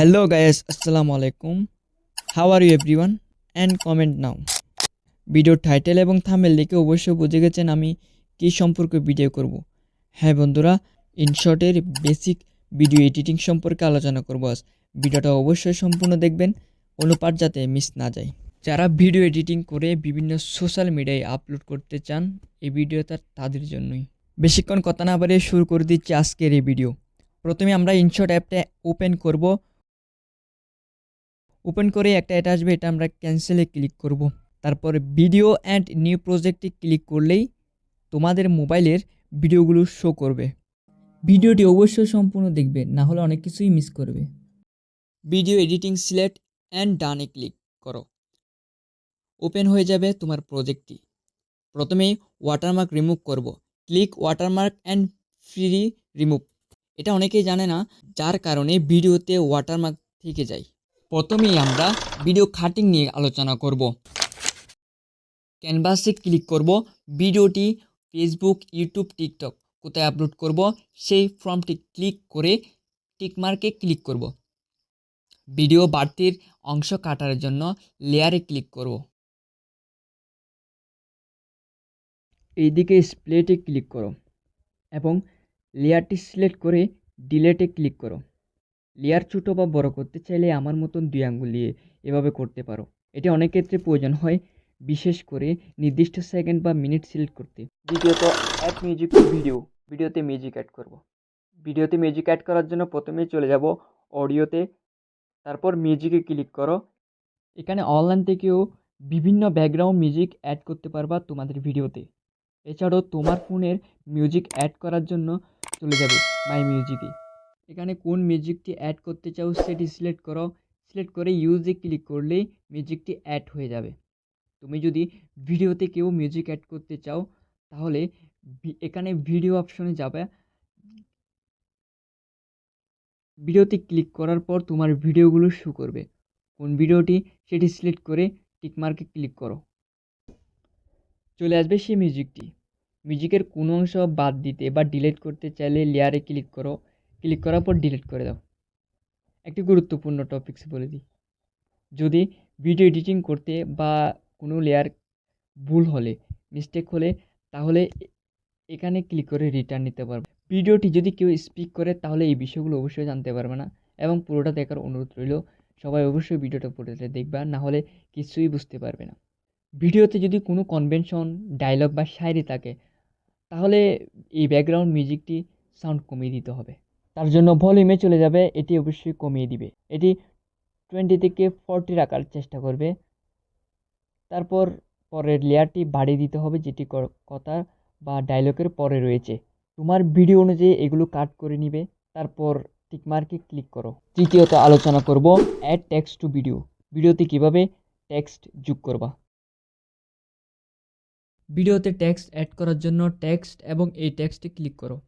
Hello guys, Assalamu alaikum. How are you everyone? And comment now. Video title এবং thumbnail দেখে অবশ্যই বুঝে গেছেন আমি কি সম্পর্কে ভিডিও করব। হ্যাঁ বন্ধুরা, ইনশর্টের বেসিক ভিডিও এডিটিং সম্পর্কে আলোচনা করব আজ। ভিডিওটা অবশ্যই সম্পূর্ণ দেখবেন, কোনো পার্ট যাতে মিস না যায়। যারা ভিডিও এডিটিং করে বিভিন্ন সোশ্যাল মিডিয়ায় আপলোড করতে চান, এই ভিডিওটা তাদের জন্যই। বেশিক্ষণ কথা না বাড়িয়ে শুরু করে দিচ্ছি আজকের এই ভিডিও। প্রথমে আমরা ইনশর্ট অ্যাপটা ওপেন করব। ওপেন করে একটা অ্যাড আসবে, এটা আমরা ক্যান্সেলে ক্লিক করব। তারপর ভিডিও অ্যান্ড নিউ প্রজেক্টে ক্লিক করলেই তোমাদের মোবাইলের ভিডিওগুলো শো করবে। ভিডিওটি অবশ্যই সম্পূর্ণ দেখবে, না হলে অনেক কিছুই মিস করবে। ভিডিও এডিটিং সিলেক্ট অ্যান্ড ডানে ক্লিক করো। ওপেন হয়ে যাবে তোমার প্রজেক্টটি। প্রথমেই ওয়াটারমার্ক রিমুভ করব। Click watermark and free remove. এটা অনেকেই জানে না, যার কারণে ভিডিওতে ওয়াটারমার্ক থেকে যায়। প্রথমেই আমরা ভিডিও কাটিং নিয়ে আলোচনা করব। ক্যানভাসে ক্লিক করব। ভিডিওটি ফেসবুক, ইউটিউব, টিকটক কোথায় আপলোড করব সেই ফর্মটি ক্লিক করে টিকমার্কে ক্লিক করব। ভিডিও বাড়তির অংশ কাটার জন্য লেয়ারে ক্লিক করব। এইদিকে স্প্লিটে ক্লিক করো এবং লেয়ারটি সিলেক্ট করে ডিলেটে ক্লিক করো। লেয়ার ছোটো বা বড় করতে চাইলে আমার মতন 2 আঙ্গুল দিয়ে এভাবে করতে পারো। এটা অনেক ক্ষেত্রে প্রয়োজন হয়, বিশেষ করে নির্দিষ্ট সেকেন্ড বা মিনিট সিলেক্ট করতে। দ্বিতীয়ত অ্যাড মিউজিক টু ভিডিও। ভিডিওতে মিউজিক অ্যাড করব। ভিডিওতে মিউজিক অ্যাড করার জন্য প্রথমেই চলে যাব অডিওতে, তারপর মিউজিকে ক্লিক করো। এখানে অনলাইন থেকেও বিভিন্ন ব্যাকগ্রাউন্ড মিউজিক অ্যাড করতে পারবা তোমাদের ভিডিওতে। এছাড়াও তোমার ফোনের মিউজিক অ্যাড করার জন্য চলে যাবে মাই মিউজিকে। এখানে কোন মিউজিকটি অ্যাড করতে চাও সেটি সিলেক্ট করো। সিলেক্ট করে ইউজে ক্লিক করলেই মিউজিকটি অ্যাড হয়ে যাবে। তুমি যদি ভিডিওতে কেউ মিউজিক অ্যাড করতে চাও তাহলে এখানে ভিডিও অপশনে যাবে। ভিডিওতে ক্লিক করার পর তোমার ভিডিওগুলো শো করবে। কোন ভিডিওটি সেটি সিলেক্ট করে টিকমার্কে ক্লিক করো। চলে আসবে সেই মিউজিকটি। মিউজিকের কোনো অংশ বাদ দিতে বা ডিলিট করতে চাইলে লেয়ারে ক্লিক করো। ক্লিক করার পর ডিলিট করে দাও। একটি গুরুত্বপূর্ণ টপিকস বলে দিই, যদি ভিডিও এডিটিং করতে বা কোনো লেয়ার ভুল হলে, মিস্টেক হলে, তাহলে এখানে ক্লিক করে রিটার্ন নিতে পারবে। ভিডিওটি যদি কেউ স্পিক করে তাহলে এই বিষয়গুলো অবশ্যই জানতে পারবে না এবং পুরোটা দেখার অনুরোধ রইল। সবাই অবশ্যই ভিডিওটা পুরোটা দেখবা, না হলে কিছুই বুঝতে পারবে না। ভিডিওতে যদি কোনো কনভেনশন, ডায়লগ বা শায়রি থাকে তাহলে এই ব্যাকগ্রাউন্ড মিউজিকটি সাউন্ড কমিয়ে দিতে হবে। তার জন্য ভলিউমে চলে যাবে, এটি অবশ্যই কমিয়ে দিবে। এটি 20 থেকে 40 রাখার চেষ্টা করবে। তারপর পরের লেয়ারটি বাড়িয়ে দিতে হবে, যেটি কথা বা ডায়লগের পরে রয়েছে। তোমার ভিডিও অনুযায়ী এগুলো কাট করে নিবে। তারপর টিকমার্কে ক্লিক করো। তৃতীয়ত আলোচনা করব অ্যাড টেক্সট টু ভিডিও। ভিডিওতে কিভাবে টেক্সট যোগ করবা। ভিডিওতে টেক্সট অ্যাড করার জন্য টেক্সট এবং এই টেক্সটে ক্লিক করো।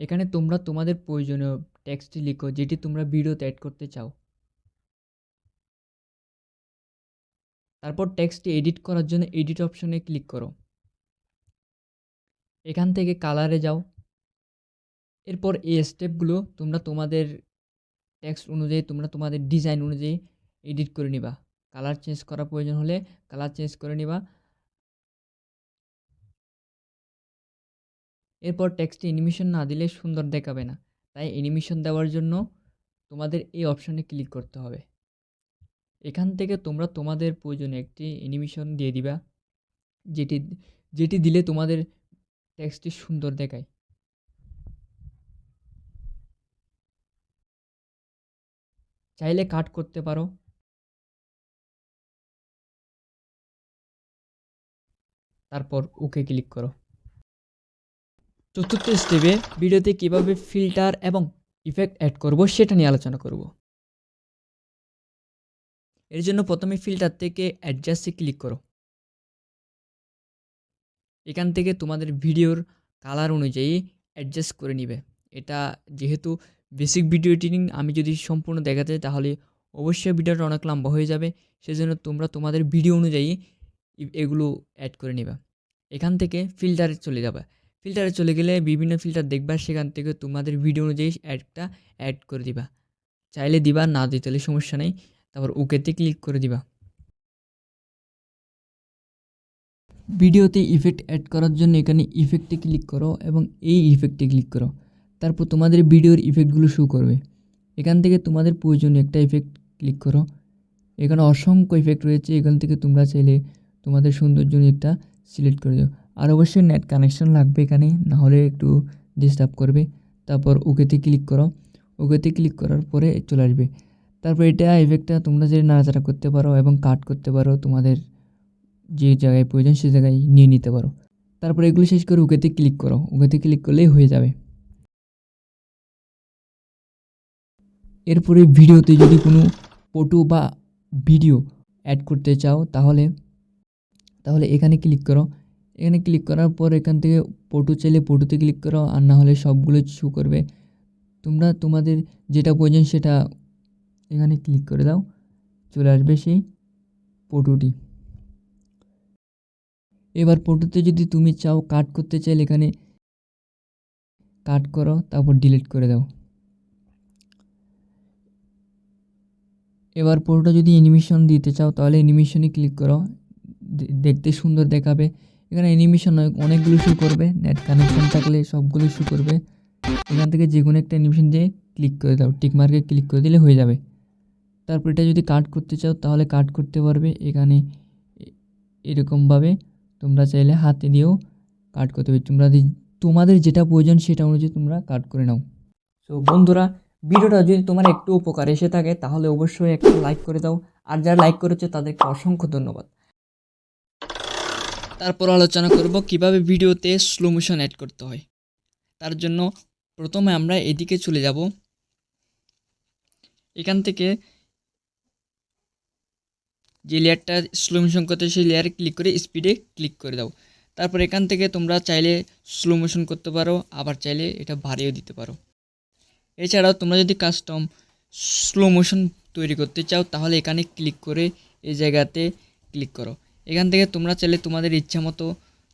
এখানে তোমরা তোমাদের প্রয়োজনীয় টেক্সটটি লিখো যেটি তোমরা ভিডিওতে অ্যাড করতে চাও। তারপর টেক্সটটি এডিট করার জন্য এডিট অপশনে ক্লিক করো। এখান থেকে কালারে যাও। এরপর এই স্টেপগুলো তোমরা তোমাদের টেক্সট অনুযায়ী, তোমরা তোমাদের ডিজাইন অনুযায়ী এডিট করে নিবা। কালার চেঞ্জ করা প্রয়োজন হলে কালার চেঞ্জ করে নিবা। এরপর টেক্সটে অ্যানিমেশন না দিলে সুন্দর দেখাবে না, তাই অ্যানিমেশন দেওয়ার জন্য তোমাদের এই অপশনে ক্লিক করতে হবে। এখান থেকে তোমরা তোমাদের প্রয়োজনে একটি অ্যানিমেশন দিয়ে দিবা, যেটি যেটি দিলে তোমাদের টেক্সটটি সুন্দর দেখায়। চাইলে কাট করতে পারো। তারপর ওকে ক্লিক করো। চতুর্থ স্টেপে ভিডিওতে কীভাবে ফিল্টার এবং ইফেক্ট অ্যাড করব সেটা নিয়ে আলোচনা করব। এর জন্য প্রথমে ফিল্টার থেকে অ্যাডজাস্টে ক্লিক করো। এখান থেকে তোমাদের ভিডিওর কালার অনুযায়ী অ্যাডজাস্ট করে নিবে। এটা যেহেতু বেসিক ভিডিও এডিটিং, আমি যদি সম্পূর্ণ দেখাতে তাহলে অবশ্যই ভিডিওটা অনেক লম্বা হয়ে যাবে। সেজন্য তোমরা তোমাদের ভিডিও অনুযায়ী এগুলো অ্যাড করে নিবা। এখান থেকে ফিল্টারে চলে যাবে। ফিল্টারে চলে গেলে বিভিন্ন ফিল্টার দেখবা, সেখান থেকে তোমাদের ভিডিও অনুযায়ী একটা অ্যাড করে দিবা। চাইলে দিবা, না দিতে হলে সমস্যা নেই। তারপর ওকেতে ক্লিক করে দিবা। ভিডিওতে ইফেক্ট অ্যাড করার জন্য এখানে ইফেক্টে ক্লিক করো এবং এই ইফেক্টে ক্লিক করো। তারপর তোমাদের ভিডিওর ইফেক্টগুলো শো করবে। এখান থেকে তোমাদের প্রয়োজনীয় একটা ইফেক্ট ক্লিক করো। এখানে অসংখ্য ইফেক্ট রয়েছে, এখান থেকে তোমরা চাইলে তোমাদের সৌন্দর্য জন্য একটা সিলেক্ট করে দাও। আর অবশ্যই নেট কানেকশন লাগবে এখানে, না হলে একটু ডিস্টার্ব করবে। তারপর ওকেতে ক্লিক করো। ওকেতে ক্লিক করার পরে চলে আসবে। তারপর এটা ইফেক্টটা তোমরা যে নাড়াচাড়া করতে পারো এবং কাট করতে পারো, তোমাদের যে জায়গায় প্রয়োজন সে জায়গায় নিয়ে নিতে পারো। তারপর এগুলো শেষ করে ওকেতে ক্লিক করো। ওকেতে ক্লিক করলেই হয়ে যাবে। এরপরে ভিডিওতে যদি কোনো ফটো বা ভিডিও অ্যাড করতে চাও তাহলে এখানে ক্লিক করো। এখানে ক্লিক করার পর এখান থেকে ফটো চাইলে ফটোতে ক্লিক করো, আর না হলে সবগুলো শো করবে। তোমরা তোমাদের যেটা প্রয়োজন সেটা এখানে ক্লিক করে দাও, চলে আসবে সেই ফটোটি। এবার ফটোতে যদি তুমি চাও কাট করতে চাইলে এখানে কাট করো, তারপর ডিলিট করে দাও। এবার ফটোটা যদি অ্যানিমেশন দিতে চাও তাহলে অ্যানিমেশনে ক্লিক করো, দেখতে সুন্দর দেখাবে। এখানে অ্যানিমেশন অনেকগুলো শো করবে, নেট কানেকশন থাকলে সবগুলো শো করবে। এখান থেকে যে কোনো একটা অ্যানিমেশন দিয়ে ক্লিক করে দাও, টিক মার্কে ক্লিক করে দিলে হয়ে যাবে। তারপর এটা যদি কাট করতে চাও তাহলে কাট করতে পারবে। এখানে এরকমভাবে তোমরা চাইলে হাতে দিয়েও কাট করতে পারবে। তোমাদের যেটা প্রয়োজন সেটা অনুযায়ী তোমরা কাট করে নাও। সো বন্ধুরা, ভিডিওটা যদি তোমার একটু উপকার এসে থাকে তাহলে অবশ্যই একটা লাইক করে দাও, আর যারা লাইক করেছে তাদেরকে অসংখ্য ধন্যবাদ। তারপর আলোচনা করব কিভাবে ভিডিওতে স্লো মোশন অ্যাড করতে হয়। তার জন্য প্রথমে আমরা এদিকে চলে যাব। এখান থেকে যে লেয়ারটা স্লো মোশন করতে সেই লেয়ারে ক্লিক করে স্পিডে ক্লিক করে দাও। তারপর এখান থেকে তোমরা চাইলে স্লো মোশন করতে পারো, আবার চাইলে এটা বাড়িয়েও দিতে পারো। এছাড়াও তোমরা যদি কাস্টম স্লো মোশন তৈরি করতে চাও তাহলে এখানে ক্লিক করে এই জায়গাতে ক্লিক করো। এখান থেকে তোমরা চাইলে তোমাদের ইচ্ছা মতো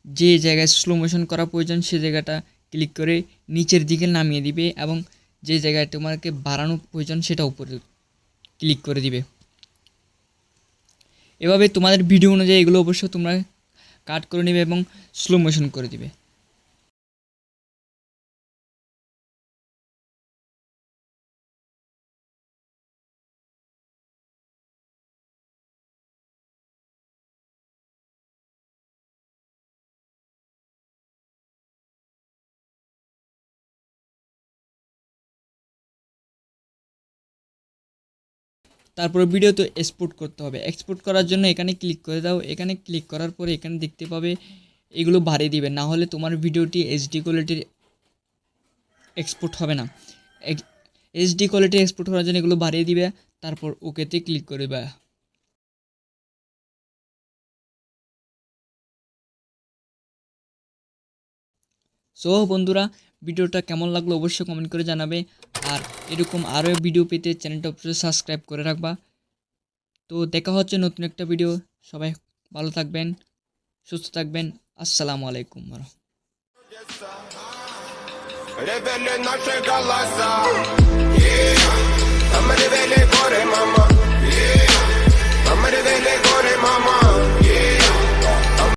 যে জায়গায় স্লো মোশন করা প্রয়োজন সে জায়গাটা ক্লিক করে নিচের দিকে নামিয়ে দিবে, এবং যে জায়গায় তোমাকে বাড়ানো প্রয়োজন সেটা উপরে ক্লিক করে দিবে। এভাবে তোমাদের ভিডিও অনুযায়ী এগুলো অবশ্যই তোমরা কাট করে নেবে এবং স্লো মোশন করে দিবে। তারপরে ভিডিওতে এক্সপোর্ট করতে হবে। এক্সপোর্ট করার জন্য এখানে ক্লিক করে দাও। এখানে ক্লিক করার পরে এখানে দেখতে পাবে এগুলো বাড়িয়ে দিবে, না হলে তোমার ভিডিওটি এইচডি কোয়ালিটির এক্সপোর্ট হবে না। এইচডি কোয়ালিটি এক্সপোর্ট করার জন্য এগুলো বাড়িয়ে দিবে, তারপর ওকেতে ক্লিক করবে। সো বন্ধুরা, ভিডিওটা কেমন লাগলো অবশ্যই কমেন্ট করে জানাবে, আর এরকম আরও ভিডিও পেতে চ্যানেলটা অবশ্যই সাবস্ক্রাইব করে রাখবা। তো দেখা হচ্ছে নতুন একটা ভিডিও। সবাই ভালো থাকবেন, সুস্থ থাকবেন। আসসালামু আলাইকুম। Ревели наши голоса, там ревели горы, мама, там ревели горы, мама.